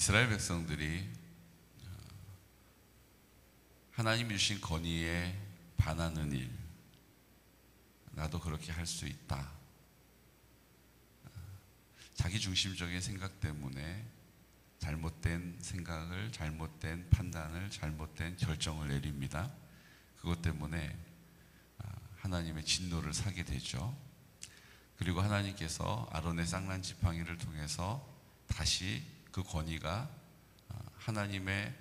이스라엘 백성들이 하나님이 주신 건의에 반하는 일, 나도 그렇게 할 수 있다. 자기중심적인 생각 때문에 잘못된 생각을, 잘못된 판단을, 잘못된 결정을 내립니다. 그것 때문에 하나님의 진노를 사게 되죠. 그리고 하나님께서 아론의 쌍난 지팡이를 통해서 다시 그 권위가 하나님의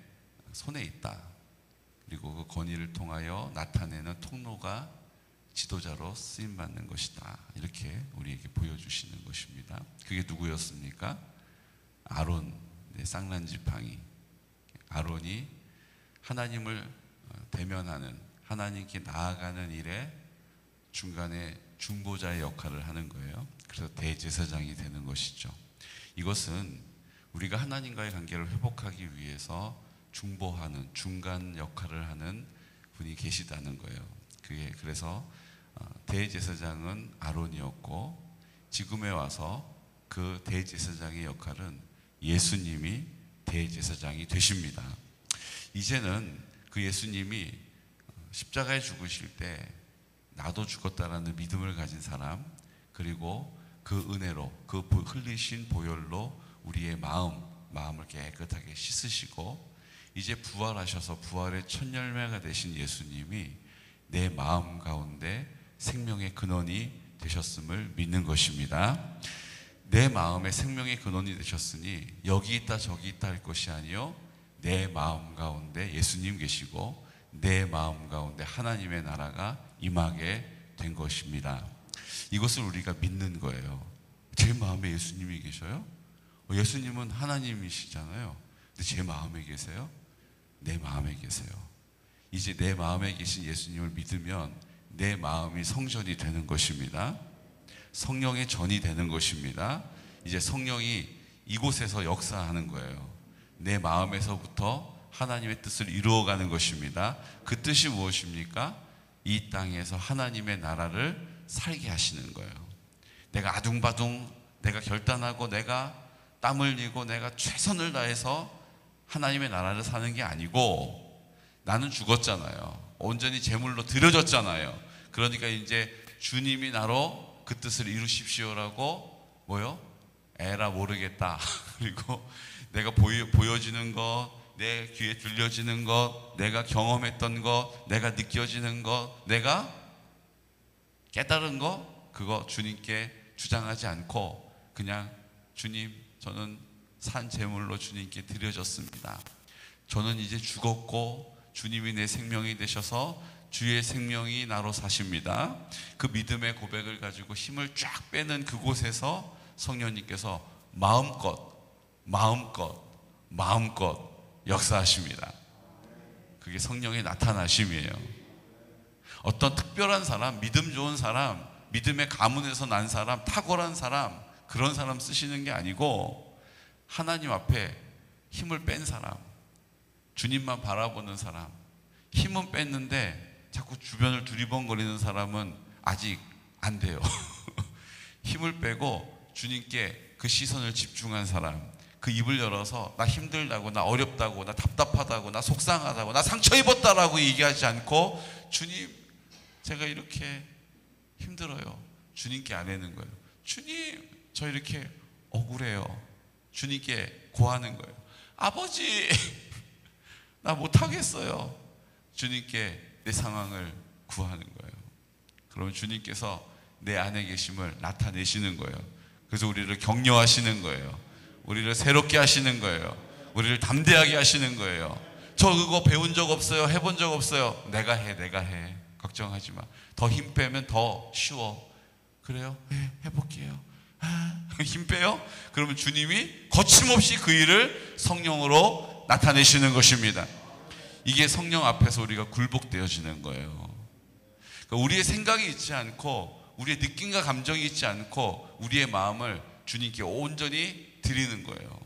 손에 있다. 그리고 그 권위를 통하여 나타내는 통로가 지도자로 쓰임받는 것이다. 이렇게 우리에게 보여주시는 것입니다. 그게 누구였습니까? 아론의 쌍난 지팡이. 아론이 하나님을 대면하는, 하나님께 나아가는 일에 중간에 중보자의 역할을 하는 거예요. 그래서 대제사장이 되는 것이죠. 이것은 우리가 하나님과의 관계를 회복하기 위해서 중보하는, 중간 역할을 하는 분이 계시다는 거예요. 그래서 대제사장은 아론이었고, 지금에 와서 그 대제사장의 역할은 예수님이 대제사장이 되십니다. 이제는 그 예수님이 십자가에 죽으실 때 나도 죽었다라는 믿음을 가진 사람, 그리고 그 은혜로, 그 흘리신 보혈로 우리의 마음을 깨끗하게 씻으시고, 이제 부활하셔서 부활의 첫 열매가 되신 예수님이 내 마음 가운데 생명의 근원이 되셨음을 믿는 것입니다. 내 마음에 생명의 근원이 되셨으니 여기 있다 저기 있다 할 것이 아니요, 내 마음 가운데 예수님 계시고 내 마음 가운데 하나님의 나라가 임하게 된 것입니다. 이것을 우리가 믿는 거예요. 제 마음에 예수님이 계셔요? 예수님은 하나님이시잖아요. 근데 제 마음에 계세요? 내 마음에 계세요. 이제 내 마음에 계신 예수님을 믿으면 내 마음이 성전이 되는 것입니다. 성령의 전이 되는 것입니다. 이제 성령이 이곳에서 역사하는 거예요. 내 마음에서부터 하나님의 뜻을 이루어가는 것입니다. 그 뜻이 무엇입니까? 이 땅에서 하나님의 나라를 살게 하시는 거예요. 내가 아둥바둥, 내가 결단하고, 내가 땀 흘리고, 내가 최선을 다해서 하나님의 나라를 사는 게 아니고, 나는 죽었잖아요. 온전히 제물로 드려졌잖아요. 그러니까 이제 주님이 나로 그 뜻을 이루십시오라고 에라 모르겠다. 그리고 내가 보여지는 것, 내 귀에 들려지는 것, 내가 경험했던 것, 내가 느껴지는 것, 내가 깨달은 것, 그거 주님께 주장하지 않고 그냥 주님, 저는 산 제물로 주님께 드려졌습니다. 저는 이제 죽었고 주님이 내 생명이 되셔서 주의 생명이 나로 사십니다. 그 믿음의 고백을 가지고 힘을 쫙 빼는 그곳에서 성령님께서 마음껏 역사하십니다. 그게 성령의 나타나심이에요. 어떤 특별한 사람, 믿음 좋은 사람, 믿음의 가문에서 난 사람, 탁월한 사람, 그런 사람 쓰시는 게 아니고 하나님 앞에 힘을 뺀 사람, 주님만 바라보는 사람, 힘은 뺐는데 자꾸 주변을 두리번거리는 사람은 아직 안 돼요. 힘을 빼고 주님께 그 시선을 집중한 사람, 그 입을 열어서 나 힘들다고, 나 어렵다고, 나 답답하다고, 나 속상하다고, 나 상처 입었다라고 얘기하지 않고, 주님, 제가 이렇게 힘들어요. 주님께 아뢰는 거예요. 주님, 저 이렇게 억울해요. 주님께 고하는 거예요. 아버지, 나 못하겠어요. 주님께 내 상황을 구하는 거예요. 그러면 주님께서 내 안에 계심을 나타내시는 거예요. 그래서 우리를 격려하시는 거예요. 우리를 새롭게 하시는 거예요. 우리를 담대하게 하시는 거예요. 저 그거 배운 적 없어요. 해본 적 없어요. 내가 해. 걱정하지 마. 더 힘 빼면 더 쉬워. 그래요? 네, 해볼게요. 힘 빼요? 그러면 주님이 거침없이 그 일을 성령으로 나타내시는 것입니다. 이게 성령 앞에서 우리가 굴복되어지는 거예요. 그러니까 우리의 생각이 있지 않고, 우리의 느낌과 감정이 있지 않고, 우리의 마음을 주님께 온전히 드리는 거예요.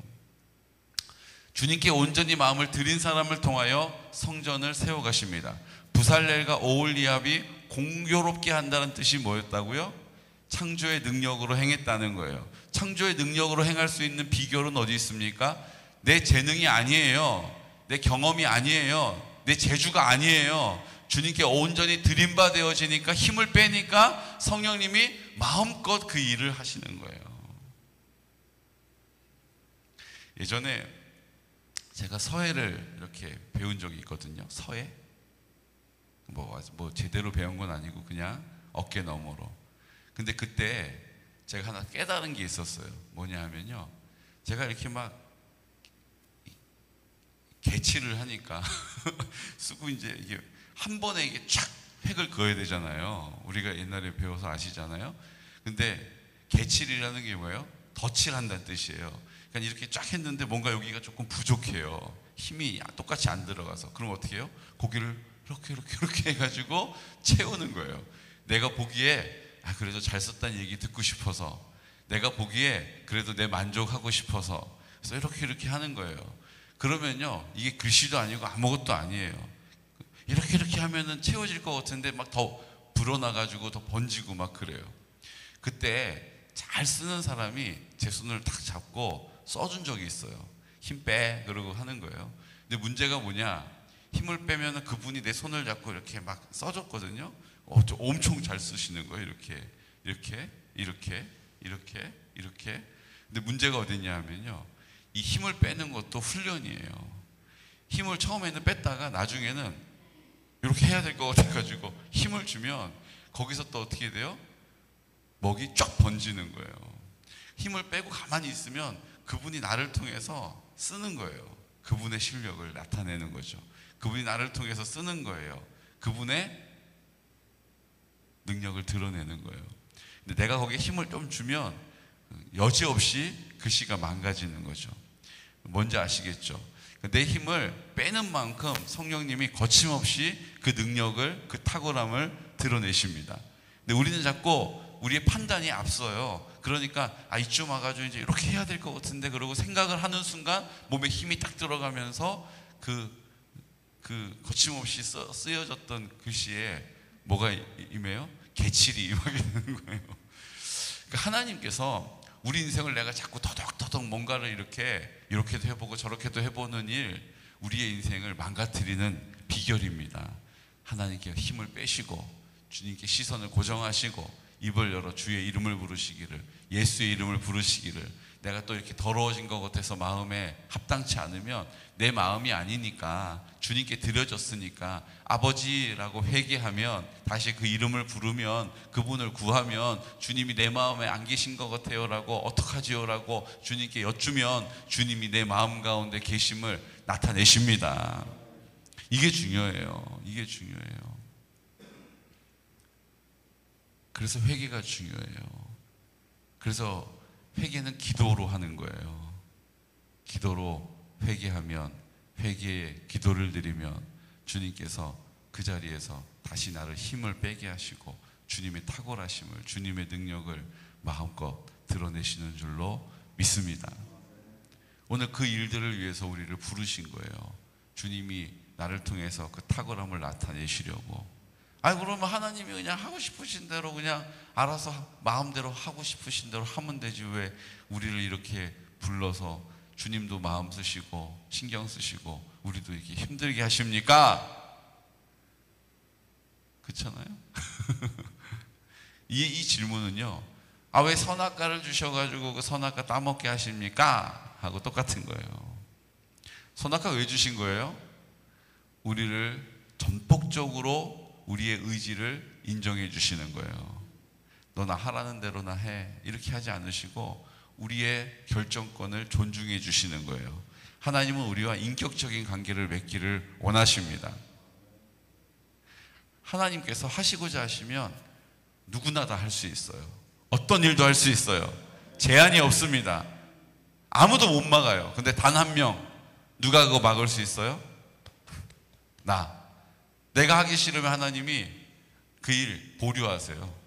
주님께 온전히 마음을 드린 사람을 통하여 성전을 세워가십니다. 부살렐과 오홀리압이 공교롭게 한다는 뜻이 뭐였다고요? 창조의 능력으로 행했다는 거예요. 창조의 능력으로 행할 수 있는 비결은 어디 있습니까? 내 재능이 아니에요. 내 경험이 아니에요. 내 재주가 아니에요. 주님께 온전히 드림바 되어지니까, 힘을 빼니까 성령님이 마음껏 그 일을 하시는 거예요. 예전에 제가 서예를 이렇게 배운 적이 있거든요. 서예? 뭐 제대로 배운 건 아니고 그냥 어깨 너머로. 근데 그때 제가 하나 깨달은 게 있었어요. 뭐냐 하면요, 제가 이렇게 막 개치를 하니까 쓰고 이제 이게 한 번에 이게 쫙 획을 그어야 되잖아요. 우리가 옛날에 배워서 아시잖아요. 근데 개칠이라는 게 뭐예요? 덧칠한다는 뜻이에요. 그러니까 이렇게 쫙 했는데 뭔가 여기가 조금 부족해요. 힘이 똑같이 안 들어가서. 그럼 어떻게 해요? 고기를 이렇게 해가지고 채우는 거예요. 내가 보기에 그래도 잘 썼다는 얘기 듣고 싶어서, 내가 보기에 그래도 내 만족하고 싶어서, 그래서 이렇게 하는 거예요. 그러면요, 이게 글씨도 아니고 아무것도 아니에요. 이렇게 하면은 채워질 것 같은데 막 더 불어나가지고 더 번지고 막 그래요. 그때 잘 쓰는 사람이 제 손을 탁 잡고 써준 적이 있어요. 힘 빼, 그러고 하는 거예요. 근데 문제가 뭐냐, 힘을 빼면 그분이 내 손을 잡고 이렇게 막 써줬거든요. 엄청 잘 쓰시는 거예요. 이렇게. 근데 문제가 어딨냐 하면요, 이 힘을 빼는 것도 훈련이에요. 힘을 처음에는 뺐다가 나중에는 이렇게 해야 될 것 같아가지고 힘을 주면 거기서 또 어떻게 돼요? 먹이 쫙 번지는 거예요. 힘을 빼고 가만히 있으면 그분이 나를 통해서 쓰는 거예요. 그분의 실력을 나타내는 거죠. 그분이 나를 통해서 쓰는 거예요. 그분의 능력을 드러내는 거예요. 근데 내가 거기에 힘을 좀 주면 여지없이 글씨가 망가지는 거죠. 뭔지 아시겠죠? 내 힘을 빼는 만큼 성령님이 거침없이 그 능력을, 그 탁월함을 드러내십니다. 근데 우리는 자꾸 우리의 판단이 앞서요. 그러니까 이쯤 와가지고 이제 이렇게 해야 될 것 같은데, 그러고 생각을 하는 순간 몸에 힘이 딱 들어가면서 그 거침없이 쓰여졌던 글씨에 뭐가 임해요? 개칠이 임하게 되는 거예요. 그러니까 하나님께서 우리 인생을 내가 자꾸 더덕더덕 뭔가를 이렇게도 해보고 저렇게도 해보는 일, 우리의 인생을 망가뜨리는 비결입니다. 하나님께 힘을 빼시고 주님께 시선을 고정하시고 입을 열어 주의 이름을 부르시기를, 예수의 이름을 부르시기를. 내가 또 이렇게 더러워진 것 같아서 마음에 합당치 않으면 내 마음이 아니니까, 주님께 드려졌으니까 아버지라고 회개하면, 다시 그 이름을 부르면, 그분을 구하면 주님이 내 마음에 안 계신 것 같아요 라고, 어떡하지요 라고 주님께 여쭈면 주님이 내 마음 가운데 계심을 나타내십니다. 이게 중요해요. 이게 중요해요. 그래서 회개가 중요해요. 그래서 회개는 기도로 하는 거예요. 기도로 회개하면, 회개에 기도를 드리면 주님께서 그 자리에서 다시 나를 힘을 빼게 하시고 주님의 탁월하심을, 주님의 능력을 마음껏 드러내시는 줄로 믿습니다. 오늘 그 일들을 위해서 우리를 부르신 거예요. 주님이 나를 통해서 그 탁월함을 나타내시려고. 그러면 하나님이 그냥 하고 싶으신 대로 그냥 알아서 마음대로 하고 싶으신 대로 하면 되지, 왜 우리를 이렇게 불러서 주님도 마음 쓰시고 신경 쓰시고 우리도 이렇게 힘들게 하십니까? 그렇잖아요? 이 질문은요, 왜 선악과를 주셔가지고 그 선악과 따먹게 하십니까? 하고 똑같은 거예요. 선악과 왜 주신 거예요? 우리를 전폭적으로 우리의 의지를 인정해 주시는 거예요. 너나 하라는 대로나 해, 이렇게 하지 않으시고 우리의 결정권을 존중해 주시는 거예요. 하나님은 우리와 인격적인 관계를 맺기를 원하십니다. 하나님께서 하시고자 하시면 누구나 다 할 수 있어요. 어떤 일도 할 수 있어요. 제한이 없습니다. 아무도 못 막아요. 근데 단 한 명, 누가 그거 막을 수 있어요? 내가 하기 싫으면 하나님이 그 일 보류하세요.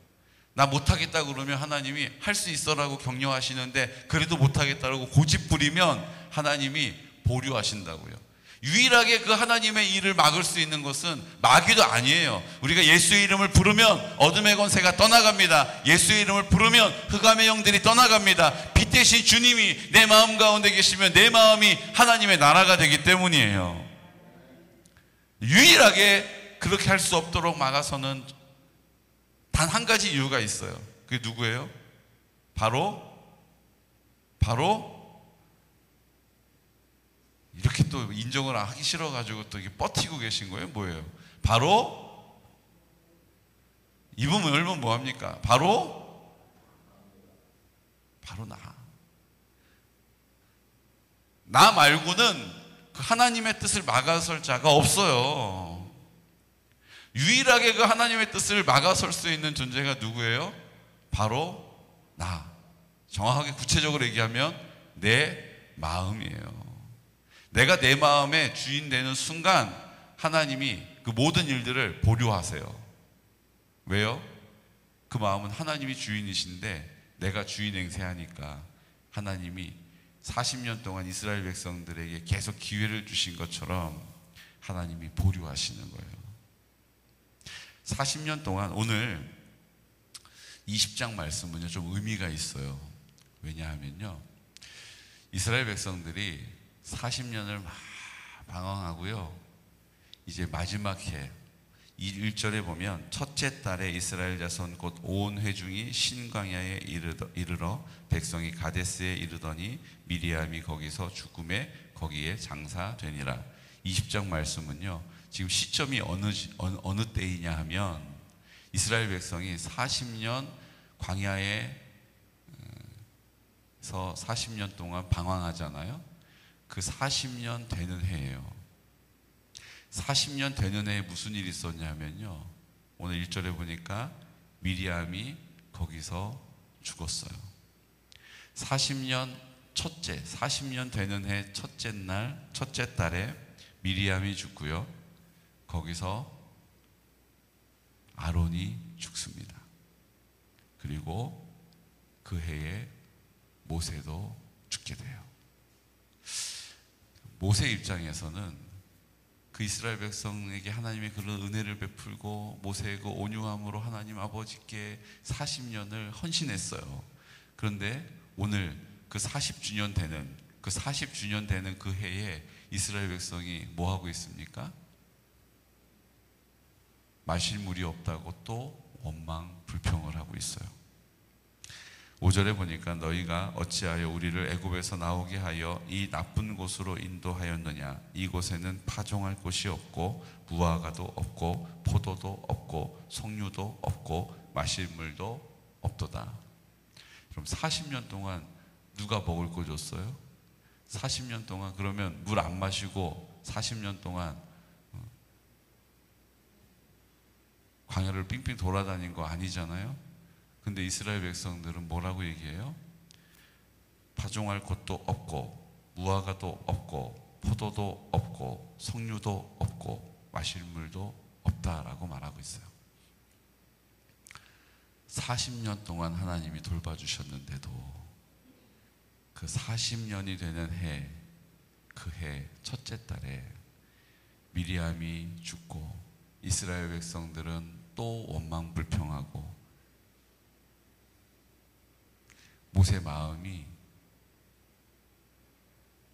나 못하겠다 그러면 하나님이 할 수 있어라고 격려하시는데, 그래도 못하겠다고 고집 부리면 하나님이 보류하신다고요. 유일하게 그 하나님의 일을 막을 수 있는 것은 마귀도 아니에요. 우리가 예수의 이름을 부르면 어둠의 권세가 떠나갑니다. 예수의 이름을 부르면 흑암의 영들이 떠나갑니다. 빛 대신 주님이 내 마음 가운데 계시면 내 마음이 하나님의 나라가 되기 때문이에요. 유일하게 그렇게 할 수 없도록 막아서는 단 한 가지 이유가 있어요. 그게 누구예요? 바로 이렇게 또 인정을 하기 싫어가지고 또 이게 버티고 계신 거예요? 뭐예요? 바로 입으면 열면 뭐합니까? 바로 나 말고는 그 하나님의 뜻을 막아설 자가 없어요. 유일하게 그 하나님의 뜻을 막아설 수 있는 존재가 누구예요? 바로 나. 정확하게 구체적으로 얘기하면 내 마음이에요. 내가 내 마음의 주인 되는 순간 하나님이 그 모든 일들을 보류하세요. 왜요? 그 마음은 하나님이 주인이신데 내가 주인 행세하니까 하나님이 40년 동안 이스라엘 백성들에게 계속 기회를 주신 것처럼 하나님이 보류하시는 거예요. 40년 동안 오늘 20장 말씀은요 좀 의미가 있어요. 왜냐하면요 이스라엘 백성들이 40년을 막 방황하고요. 이제 마지막 해 1절에 보면 첫째 달에 이스라엘 자손 곧 온 회중이 신광야에 이르러 백성이 가데스에 이르더니 미리암이 거기서 죽음에 거기에 장사되니라. 20장 말씀은요. 지금 시점이 어느 때이냐 하면 이스라엘 백성이 40년 광야에서 40년 동안 방황하잖아요. 그 40년 되는 해예요. 40년 되는 해에 무슨 일이 있었냐면요. 오늘 1절에 보니까 미리암이 거기서 죽었어요. 40년 되는 해 첫째 날, 첫째 달에 미리암이 죽고요. 거기서 아론이 죽습니다. 그리고 그 해에 모세도 죽게 돼요. 모세 입장에서는 그 이스라엘 백성에게 하나님의 그런 은혜를 베풀고 모세의 그 온유함으로 하나님 아버지께 40년을 헌신했어요. 그런데 오늘 그 40주년 되는 그 해에 이스라엘 백성이 뭐 하고 있습니까? 마실 물이 없다고 또 원망 불평을 하고 있어요. 5절에 보니까 너희가 어찌하여 우리를 애굽에서 나오게 하여 이 나쁜 곳으로 인도하였느냐. 이곳에는 파종할 곳이 없고 무화과도 없고 포도도 없고 석류도 없고 마실 물도 없도다. 그럼 40년 동안 누가 먹을 거 줬어요? 40년 동안 그러면 물 안 마시고 40년 동안 광야를 빙빙 돌아다닌 거 아니잖아요. 근데 이스라엘 백성들은 뭐라고 얘기해요? 파종할 곳도 없고 무화과도 없고 포도도 없고 석류도 없고 마실 물도 없다라고 말하고 있어요. 40년 동안 하나님이 돌봐주셨는데도 그 40년이 되는 해, 그 해 첫째 달에 미리암이 죽고 이스라엘 백성들은 또 원망불평하고 모세 마음이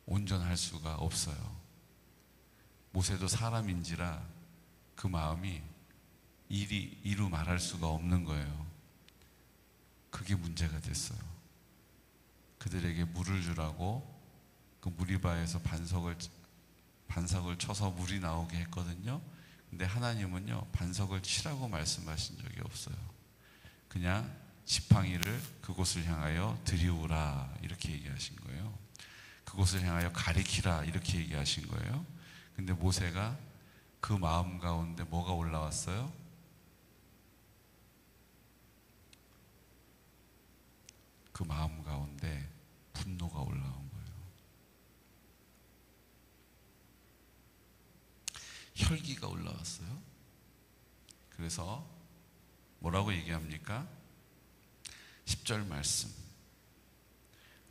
온전할 수가 없어요. 모세도 사람인지라 그 마음이 이루 말할 수가 없는 거예요. 그게 문제가 됐어요. 그들에게 물을 주라고 그 무리바에서 반석을 쳐서 물이 나오게 했거든요. 근데 하나님은요 반석을 치라고 말씀하신 적이 없어요. 그냥 지팡이를 그곳을 향하여 들이우라 이렇게 얘기하신 거예요. 그곳을 향하여 가리키라 이렇게 얘기하신 거예요. 근데 모세가 그 마음 가운데 뭐가 올라왔어요? 그 마음 가운데 분노가 올라온 거예요. 혈기가 올라왔어요. 그래서 뭐라고 얘기합니까? 10절 말씀.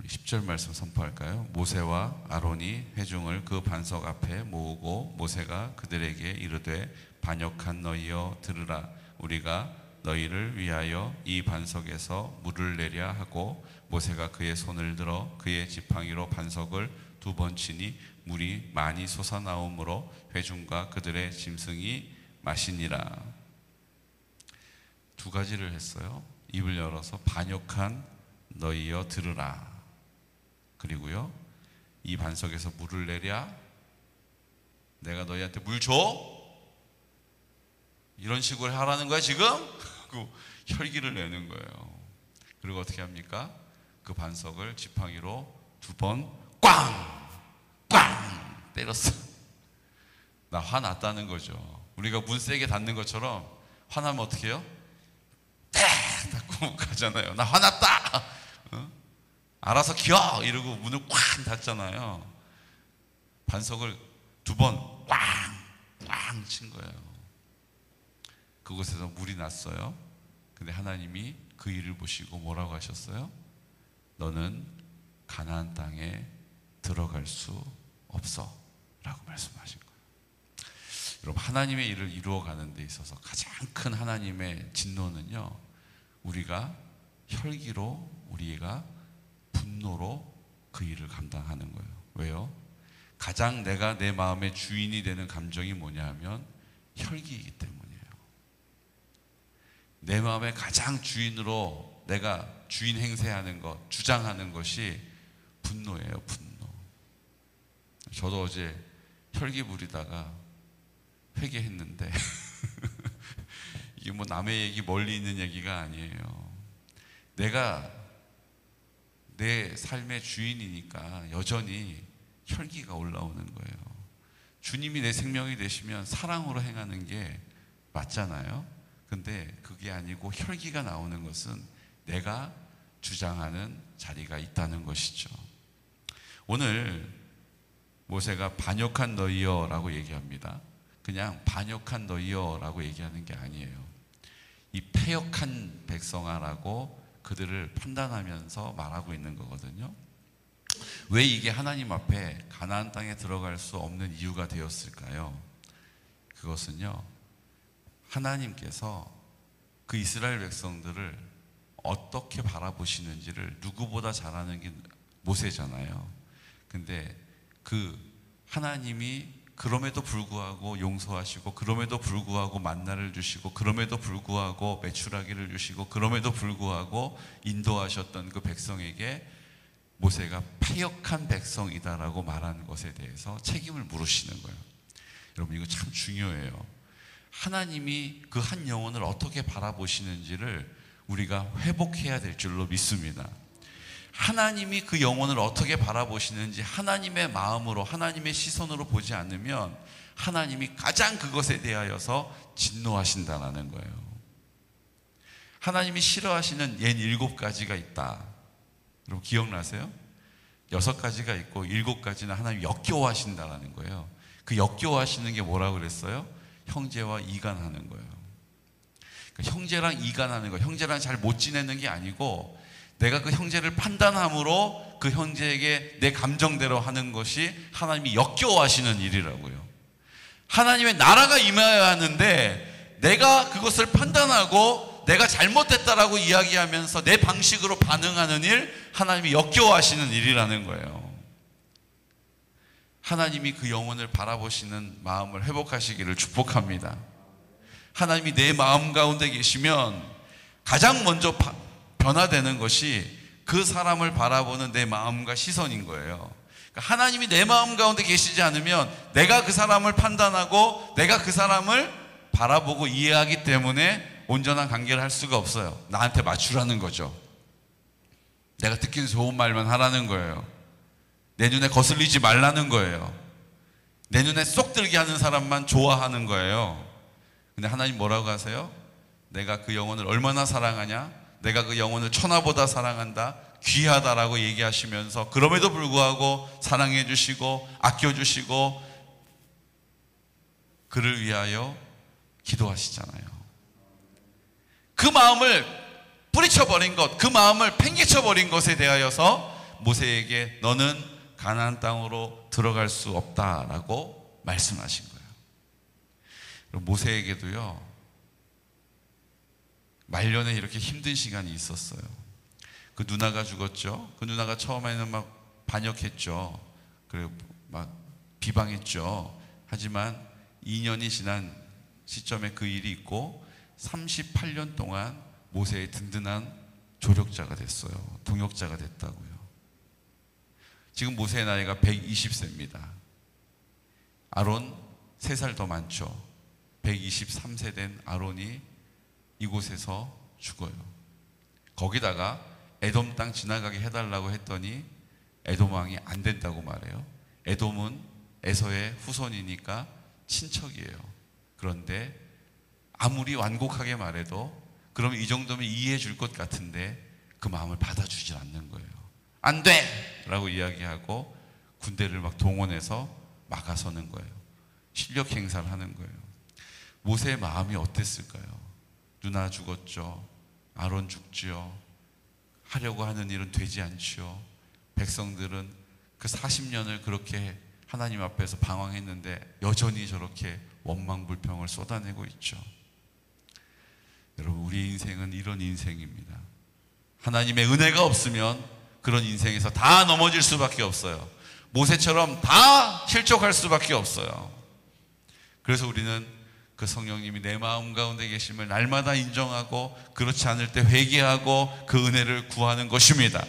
우리 10절 말씀 선포할까요? 모세와 아론이 회중을 그 반석 앞에 모으고 모세가 그들에게 이르되 반역한 너희여 들으라. 우리가 너희를 위하여 이 반석에서 물을 내랴 하고 모세가 그의 손을 들어 그의 지팡이로 반석을 2번 치니 물이 많이 솟아나오므로 회중과 그들의 짐승이 마시니라. 2가지를 했어요. 입을 열어서 반역한 너희여 들으라. 그리고요, 이 반석에서 물을 내랴. 내가 너희한테 물 줘? 이런 식으로 하라는 거야 지금? 그 혈기를 내는 거예요. 그리고 어떻게 합니까? 그 반석을 지팡이로 2번 꽝! 꽝! 때렸어. 나 화났다는 거죠. 우리가 문 세게 닫는 것처럼 화나면 어떻게 해요? 딱 닫고 가잖아요. 나 화났다! 알아서 기어! 이러고 문을 꽉 닫잖아요. 반석을 2번 꽝! 꽝! 친 거예요. 그곳에서 물이 났어요. 근데 하나님이 그 일을 보시고 뭐라고 하셨어요? 너는 가나안 땅에 들어갈 수 없어 라고 말씀하신 거예요. 여러분, 하나님의 일을 이루어가는 데 있어서 가장 큰 하나님의 진노는요, 우리가 혈기로, 우리가 분노로 그 일을 감당하는 거예요. 왜요? 가장 내가 내 마음의 주인이 되는 감정이 뭐냐 하면 혈기이기 때문이에요. 내 마음의 가장 주인으로 내가 주인 행세하는 것, 주장하는 것이 분노예요. 분노. 저도 어제 혈기 부리다가 회개했는데 이게 뭐 남의 얘기, 멀리 있는 얘기가 아니에요. 내가 내 삶의 주인이니까 여전히 혈기가 올라오는 거예요. 주님이 내 생명이 되시면 사랑으로 행하는 게 맞잖아요. 근데 그게 아니고 혈기가 나오는 것은 내가 주장하는 자리가 있다는 것이죠. 오늘 모세가 반역한 너희여 라고 얘기합니다. 그냥 반역한 너희여 라고 얘기하는 게 아니에요. 이 패역한 백성아라고 그들을 판단하면서 말하고 있는 거거든요. 왜 이게 하나님 앞에 가나안 땅에 들어갈 수 없는 이유가 되었을까요? 그것은요, 하나님께서 그 이스라엘 백성들을 어떻게 바라보시는지를 누구보다 잘 아는 게 모세잖아요. 근데 그 하나님이 그럼에도 불구하고 용서하시고, 그럼에도 불구하고 만나를 주시고, 그럼에도 불구하고 메추라기를 주시고, 그럼에도 불구하고 인도하셨던 그 백성에게 모세가 패역한 백성이다라고 말하는 것에 대해서 책임을 물으시는 거예요. 여러분, 이거 참 중요해요. 하나님이 그 한 영혼을 어떻게 바라보시는지를 우리가 회복해야 될 줄로 믿습니다. 하나님이 그 영혼을 어떻게 바라보시는지 하나님의 마음으로, 하나님의 시선으로 보지 않으면 하나님이 가장 그것에 대하여서 진노하신다는 거예요. 하나님이 싫어하시는 7가지가 있다. 여러분 기억나세요? 6가지가 있고 7가지는 하나님이 역겨워하신다는 거예요. 그 역겨워하시는 게 뭐라고 그랬어요? 형제와 이간하는 거예요. 그러니까 형제랑 이간하는 거예요. 형제랑 잘 못 지내는 게 아니고 내가 그 형제를 판단함으로 그 형제에게 내 감정대로 하는 것이 하나님이 역겨워하시는 일이라고요. 하나님의 나라가 임하여야 하는데 내가 그것을 판단하고 내가 잘못됐다라고 이야기하면서 내 방식으로 반응하는 일, 하나님이 역겨워하시는 일이라는 거예요. 하나님이 그 영혼을 바라보시는 마음을 회복하시기를 축복합니다. 하나님이 내 마음 가운데 계시면 가장 먼저 변화되는 것이 그 사람을 바라보는 내 마음과 시선인 거예요. 그러니까 하나님이 내 마음 가운데 계시지 않으면 내가 그 사람을 판단하고 내가 그 사람을 바라보고 이해하기 때문에 온전한 관계를 할 수가 없어요. 나한테 맞추라는 거죠. 내가 듣기는 좋은 말만 하라는 거예요. 내 눈에 거슬리지 말라는 거예요. 내 눈에 쏙 들게 하는 사람만 좋아하는 거예요. 근데 하나님 뭐라고 하세요? 내가 그 영혼을 얼마나 사랑하냐? 내가 그 영혼을 천하보다 사랑한다, 귀하다라고 얘기하시면서 그럼에도 불구하고 사랑해 주시고 아껴 주시고 그를 위하여 기도하시잖아요. 그 마음을 뿌리쳐버린 것, 그 마음을 팽개쳐버린 것에 대하여서 모세에게 너는 가나안 땅으로 들어갈 수 없다라고 말씀하신 거예요. 모세에게도요, 말년에 이렇게 힘든 시간이 있었어요. 그 누나가 죽었죠. 그 누나가 처음에는 막 반역했죠. 그리고 막 비방했죠. 하지만 2년이 지난 시점에 그 일이 있고 38년 동안 모세의 든든한 조력자가 됐어요. 동역자가 됐다고요. 지금 모세의 나이가 120세입니다. 아론 3살 더 많죠. 123세 된 아론이 이곳에서 죽어요. 거기다가 에돔 땅 지나가게 해달라고 했더니 에돔 왕이 안 된다고 말해요. 에돔은 에서의 후손이니까 친척이에요. 그런데 아무리 완곡하게 말해도 그럼 이 정도면 이해해 줄 것 같은데 그 마음을 받아주질 않는 거예요. 안 돼! 라고 이야기하고 군대를 막 동원해서 막아서는 거예요. 실력 행사를 하는 거예요. 모세의 마음이 어땠을까요? 누나 죽었죠. 아론 죽지요. 하려고 하는 일은 되지 않지요. 백성들은 그 40년을 그렇게 하나님 앞에서 방황했는데 여전히 저렇게 원망불평을 쏟아내고 있죠. 여러분, 우리 인생은 이런 인생입니다. 하나님의 은혜가 없으면 그런 인생에서 다 넘어질 수밖에 없어요. 모세처럼 다 실족할 수밖에 없어요. 그래서 우리는 그 성령님이 내 마음 가운데 계심을 날마다 인정하고 그렇지 않을 때 회개하고 그 은혜를 구하는 것입니다.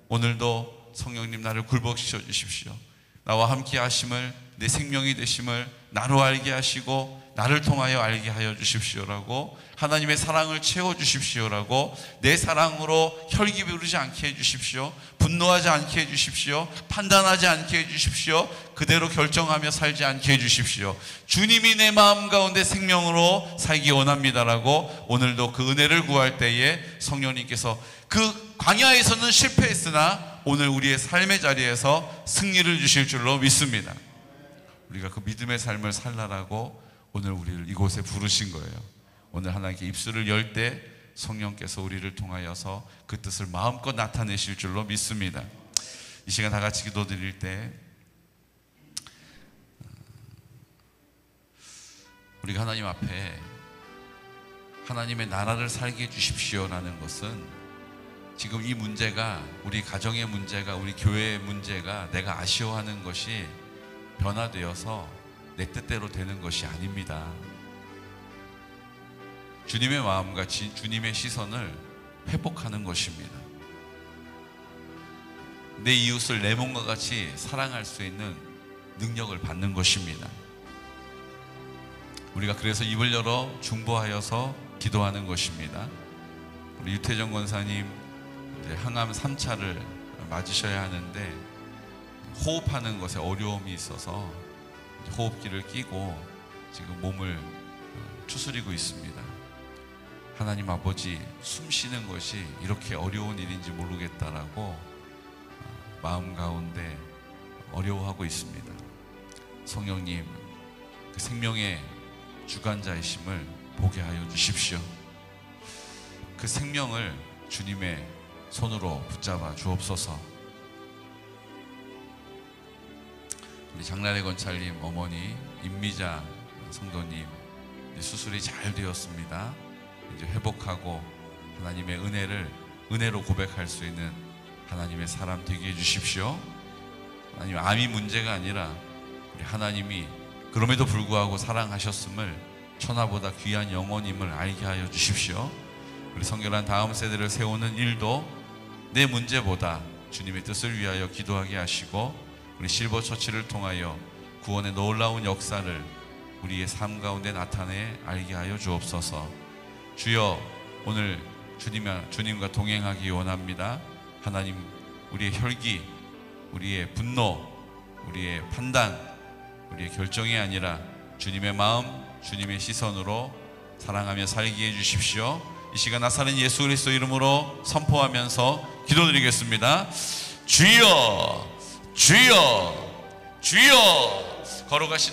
오늘도 성령님 나를 굴복시켜 주십시오. 나와 함께 하심을, 내 생명이 되심을 나로 알게 하시고 나를 통하여 알게 하여 주십시오라고, 하나님의 사랑을 채워주십시오라고, 내 사랑으로 혈기 부르지 않게 해주십시오. 분노하지 않게 해주십시오. 판단하지 않게 해주십시오. 그대로 결정하며 살지 않게 해주십시오. 주님이 내 마음 가운데 생명으로 살기 원합니다라고 오늘도 그 은혜를 구할 때에 성령님께서 그 광야에서는 실패했으나 오늘 우리의 삶의 자리에서 승리를 주실 줄로 믿습니다. 우리가 그 믿음의 삶을 살라라고 오늘 우리를 이곳에 부르신 거예요. 오늘 하나님께 입술을 열 때 성령께서 우리를 통하여서 그 뜻을 마음껏 나타내실 줄로 믿습니다. 이 시간 다 같이 기도드릴 때 우리가 하나님 앞에 하나님의 나라를 살게 해주십시오라는 것은 지금 이 문제가, 우리 가정의 문제가, 우리 교회의 문제가 내가 아쉬워하는 것이 변화되어서 내 뜻대로 되는 것이 아닙니다. 주님의 마음과 주님의 시선을 회복하는 것입니다. 내 이웃을 내 몸과 같이 사랑할 수 있는 능력을 받는 것입니다. 우리가 그래서 입을 열어 중보하여서 기도하는 것입니다. 우리 유태정 권사님 이제 항암 3차를 맞으셔야 하는데 호흡하는 것에 어려움이 있어서 호흡기를 끼고 지금 몸을 추스리고 있습니다. 하나님 아버지, 숨 쉬는 것이 이렇게 어려운 일인지 모르겠다라고 마음 가운데 어려워하고 있습니다. 성령님, 그 생명의 주관자이심을 보게 하여 주십시오. 그 생명을 주님의 손으로 붙잡아 주옵소서. 우리 장나래 권찰님 어머니 임미자 성도님 수술이 잘 되었습니다. 이제 회복하고 하나님의 은혜로 고백할 수 있는 하나님의 사람 되게 해주십시오. 하나님, 암이 문제가 아니라 우리 하나님이 그럼에도 불구하고 사랑하셨음을, 천하보다 귀한 영혼임을 알게 하여 주십시오. 우리 성결한 다음 세대를 세우는 일도 내 문제보다 주님의 뜻을 위하여 기도하게 하시고, 우리 실버처치를 통하여 구원의 놀라운 역사를 우리의 삶 가운데 나타내 알게 하여 주옵소서. 주여, 오늘 주님과 동행하기 원합니다. 하나님, 우리의 혈기, 우리의 분노, 우리의 판단, 우리의 결정이 아니라 주님의 마음, 주님의 시선으로 사랑하며 살게 해주십시오. 이 시간 나사렛 예수 그리스도 이름으로 선포하면서 기도드리겠습니다. 주여, 주여, 주여. 걸어가신